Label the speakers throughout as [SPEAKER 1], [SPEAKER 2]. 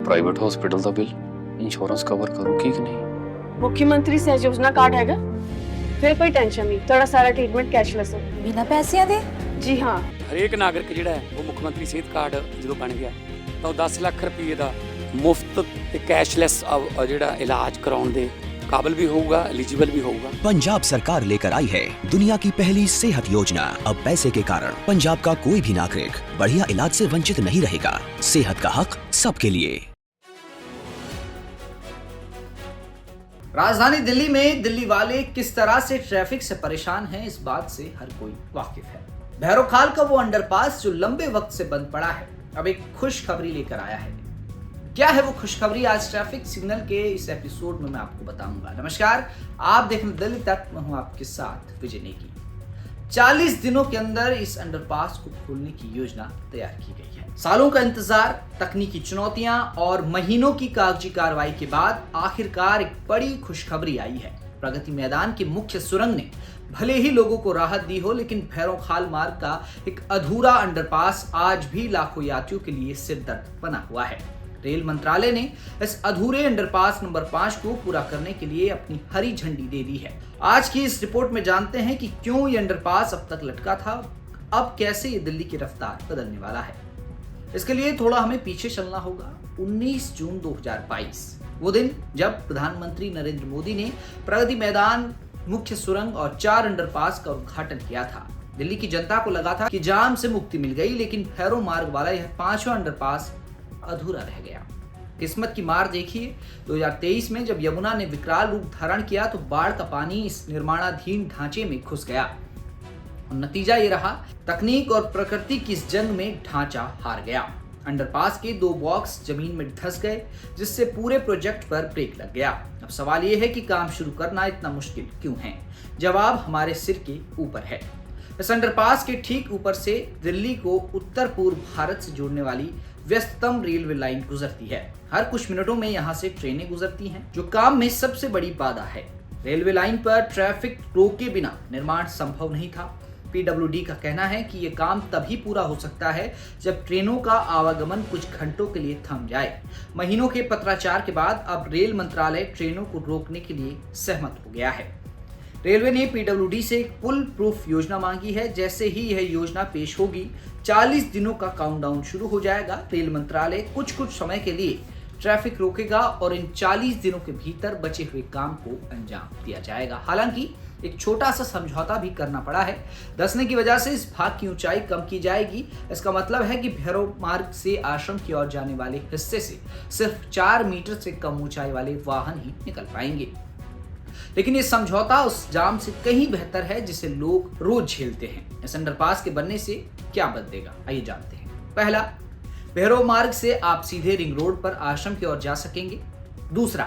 [SPEAKER 1] Private hospital ਦਾ bill insurance cover ਕਰੂਗੀ ਕਿ ਨਹੀਂ।
[SPEAKER 2] मुख्यमंत्री सहज योजना कार्ड हैगा, फिर कोई टेंशन नहीं, थोड़ा सारा ट्रीटमेंट कैशलेस है।
[SPEAKER 3] बिना पैसिਆਂ ਦੇ?
[SPEAKER 2] जी हाँ।
[SPEAKER 4] ਹਰੇਕ ਨਾਗਰਿਕ ਜਿਹੜਾ ਹੈ ਉਹ ਮੁੱਖ ਮੰਤਰੀ ਸਿਹਤ ਕਾਰਡ ਜਦੋਂ ਬਣ ਗਿਆ ਤਾਂ ਉਹ 10 ਲੱਖ ਰੁਪਏ ਦਾ ਮੁਫਤ ਤੇ ਕੈਸ਼ਲੈਸ ਜਿਹੜਾ ਇਲਾਜ ਕਰਾਉਣ ਦੇ काबिल भी होगा, एलिजिबल भी होगा।
[SPEAKER 5] पंजाब सरकार लेकर आई है दुनिया की पहली सेहत योजना। अब पैसे के कारण पंजाब का कोई भी नागरिक बढ़िया इलाज से वंचित नहीं रहेगा। सेहत का हक सबके लिए।
[SPEAKER 6] राजधानी दिल्ली में दिल्ली वाले किस तरह से ट्रैफिक से परेशान हैं, इस बात से हर कोई वाकिफ है। भैरोखाल का वो अंडरपास जो लंबे वक्त से बंद पड़ा है, अब एक खुशखबरी लेकर आया है। क्या है वो खुशखबरी, आज ट्रैफिक सिग्नल के इस एपिसोड में मैं आपको बताऊंगा। नमस्कार, आप देख रहे दिल्ली तक, मैं हूं आपके साथ विजय नेगी। 40 दिनों के अंदर इस अंडरपास को खोलने की योजना तैयार की गई है। सालों का इंतजार, तकनीकी चुनौतियां और महीनों की कागजी कार्रवाई के बाद आखिरकार एक बड़ी खुशखबरी आई है। प्रगति मैदान के मुख्य सुरंग ने भले ही लोगों को राहत दी हो, लेकिन भैरोखाल मार्ग का एक अधूरा अंडरपास आज भी लाखों यात्रियों के लिए सिरदर्द बना हुआ है। रेल मंत्रालय ने इस अधूरे अंडरपास नंबर 5 को पूरा करने के लिए अपनी हरी झंडी दे दी है। आज की इस रिपोर्ट में जानते हैं कि क्यों ये अंडरपास अब तक लटका था, अब कैसे ये दिल्ली की रफ्तार बदलने वाला है। इसके लिए थोड़ा हमें पीछे चलना होगा। 19 जून 2022, वो दिन जब प्रधानमंत्री नरेंद्र मोदी ने प्रगति मैदान, मुख्य सुरंग और 4 अंडरपास का उद्घाटन किया था। दिल्ली की जनता को लगा था कि जाम से मुक्ति मिल गई, लेकिन भैरो मार्ग वाला यह 5वां अंडरपास अधूरा रह गया। किस्मत की मार देखिए, 2023 में जब यमुना ने विकराल रूप धारण किया तो बाढ़ का पानी इस निर्माणाधीन ढांचे में घुस गया। और नतीजा ये रहा, तकनीक और प्रकृति की इस जंग में ढांचा हार गया। अंडरपास के 2 बॉक्स जमीन में धंस गए, जिससे पूरे प्रोजेक्ट पर ब्रेक लग गया। अब सवाल ये है कि काम शुरू करना इतना मुश्किल क्यों है? जवाब हमारे सिर के ऊपर है। इस अंडरपास के ठीक ऊपर से दिल्ली को उत्तर पूर्व भारत से जोड़ने वाली व्यस्ततम रेलवे लाइन गुजरती है। हर कुछ मिनटों में यहाँ से ट्रेनें गुजरती हैं, जो काम में सबसे बड़ी बाधा है। रेलवे लाइन पर ट्रैफिक रोके बिना निर्माण संभव नहीं था। पीडब्ल्यूडी का कहना है कि ये काम तभी पूरा हो सकता है जब ट्रेनों का आवागमन कुछ घंटों के लिए थम जाए। महीनों के पत्राचार के बाद अब रेल मंत्रालय ट्रेनों को रोकने के लिए सहमत हो गया है। रेलवे ने पीडब्ल्यूडी से एक पुल प्रूफ योजना मांगी है। जैसे ही यह योजना पेश होगी, 40 दिनों का काउंटडाउन शुरू हो जाएगा। रेल मंत्रालय कुछ समय के लिए ट्रैफिक रोकेगा और इन 40 दिनों के भीतर बचे हुए काम को अंजाम दिया जाएगा। हालांकि एक छोटा सा समझौता भी करना पड़ा है। धंसने की वजह से इस भाग की ऊंचाई कम की जाएगी। इसका मतलब है कि भैरो मार्ग से आश्रम की ओर जाने वाले हिस्से से सिर्फ 4 मीटर से कम ऊंचाई वाले वाहन ही निकल पाएंगे। लेकिन ये समझौता उस जाम से कहीं बेहतर है जिसे लोग रोज झेलते हैं। इस अंडरपास के बनने से क्या बदलेगा, आइए जानते हैं। पहला, भैरो मार्ग से आप सीधे रिंग रोड पर आश्रम की ओर जा सकेंगे। दूसरा,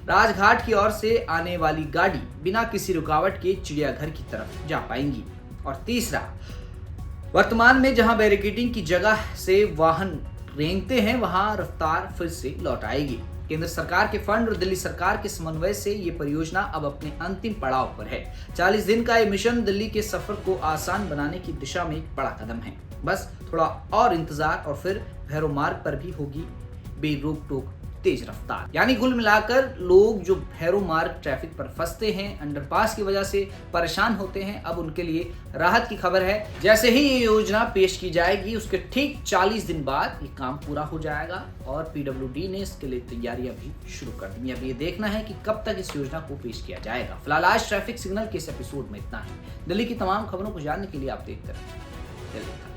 [SPEAKER 6] राजघाट की ओर से आने वाली गाड़ी बिना किसी रुकावट के चिड़ियाघर की तरफ जा पाएंगी। और तीसरा, वर्तमान में जहां बैरिकेडिंग की जगह से वाहन रेंगते हैं, वहां रफ्तार फिर से लौट आएगी। केंद्र सरकार के फंड और दिल्ली सरकार के समन्वय से ये परियोजना अब अपने अंतिम पड़ाव पर है। 40 दिन का ये मिशन दिल्ली के सफर को आसान बनाने की दिशा में एक बड़ा कदम है। बस थोड़ा और इंतजार और फिर भैरो मार्ग पर भी होगी बेरोक टोक तेज रफ्तार। यानी कुल मिलाकर लोग जो भैरो मार्ग ट्रैफिक पर फंसते हैं, अंडरपास की वजह से परेशान होते हैं, अब उनके लिए राहत की खबर है। जैसे ही ये योजना पेश की जाएगी, उसके ठीक 40 दिन बाद ये काम पूरा हो जाएगा और पीडब्ल्यूडी ने इसके लिए तैयारियां भी शुरू कर दी। अब ये देखना है कि कब तक इस योजना को पेश किया जाएगा। फिलहाल आज ट्रैफिक सिग्नल के इस एपिसोड में इतना है। दिल्ली की तमाम खबरों को जानने के लिए आप देखते रहें दिल्ली तक।